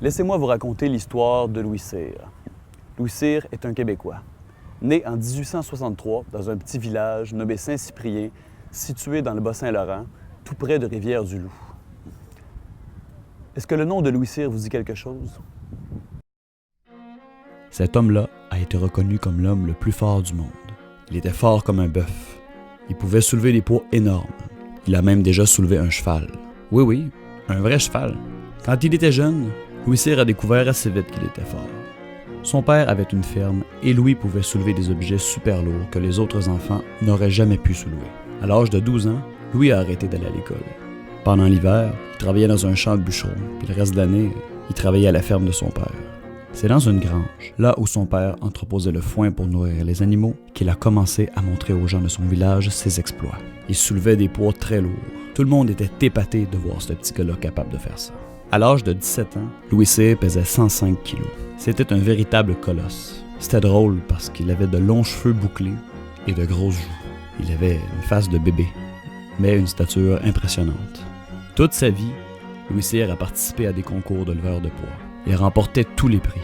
Laissez-moi vous raconter l'histoire de Louis Cyr. Louis Cyr est un Québécois, né en 1863 dans un petit village nommé Saint-Cyprien, situé dans le Bas-Saint-Laurent, tout près de Rivière-du-Loup. Est-ce que le nom de Louis Cyr vous dit quelque chose? Cet homme-là a été reconnu comme l'homme le plus fort du monde. Il était fort comme un bœuf. Il pouvait soulever des poids énormes. Il a même déjà soulevé un cheval. Oui, un vrai cheval. Quand il était jeune, Louis Cyr a découvert assez vite qu'il était fort. Son père avait une ferme et Louis pouvait soulever des objets super lourds que les autres enfants n'auraient jamais pu soulever. À l'âge de 12 ans, Louis a arrêté d'aller à l'école. Pendant l'hiver, il travaillait dans un champ de bûcheron, puis le reste de l'année, il travaillait à la ferme de son père. C'est dans une grange, là où son père entreposait le foin pour nourrir les animaux, qu'il a commencé à montrer aux gens de son village ses exploits. Il soulevait des poids très lourds. Tout le monde était épaté de voir ce petit gars-là capable de faire ça. À l'âge de 17 ans, Louis Cyr pesait 105 kilos. C'était un véritable colosse. C'était drôle parce qu'il avait de longs cheveux bouclés et de grosses joues. Il avait une face de bébé, mais une stature impressionnante. Toute sa vie, Louis Cyr a participé à des concours de leveurs de poids. Il remportait tous les prix.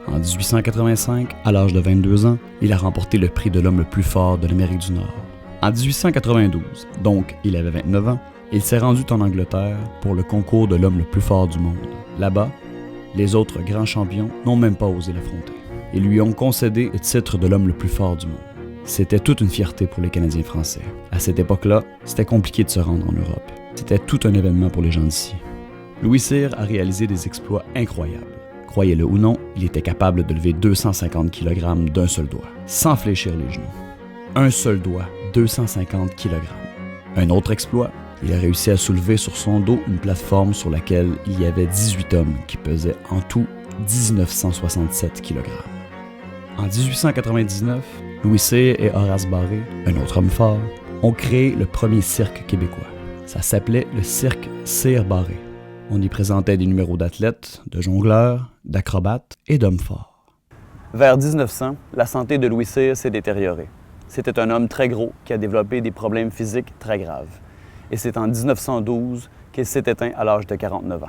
En 1885, à l'âge de 22 ans, il a remporté le prix de l'homme le plus fort de l'Amérique du Nord. En 1892, donc il avait 29 ans, il s'est rendu en Angleterre pour le concours de l'homme le plus fort du monde. Là-bas, les autres grands champions n'ont même pas osé l'affronter. Ils lui ont concédé le titre de l'homme le plus fort du monde. C'était toute une fierté pour les Canadiens français. À cette époque-là, c'était compliqué de se rendre en Europe. C'était tout un événement pour les gens d'ici. Louis Cyr a réalisé des exploits incroyables. Croyez-le ou non, il était capable de lever 250 kg d'un seul doigt, sans fléchir les genoux. Un seul doigt, 250 kg. Un autre exploit, il a réussi à soulever sur son dos une plateforme sur laquelle il y avait 18 hommes qui pesaient en tout 1967 kg. En 1899, Louis Cyr et Horace Barré, un autre homme fort, ont créé le premier cirque québécois. Ça s'appelait le cirque Cyr-Barré. On y présentait des numéros d'athlètes, de jongleurs, d'acrobates et d'hommes forts. Vers 1900, la santé de Louis Cyr s'est détériorée. C'était un homme très gros qui a développé des problèmes physiques très graves. Et c'est en 1912 qu'il s'est éteint à l'âge de 49 ans.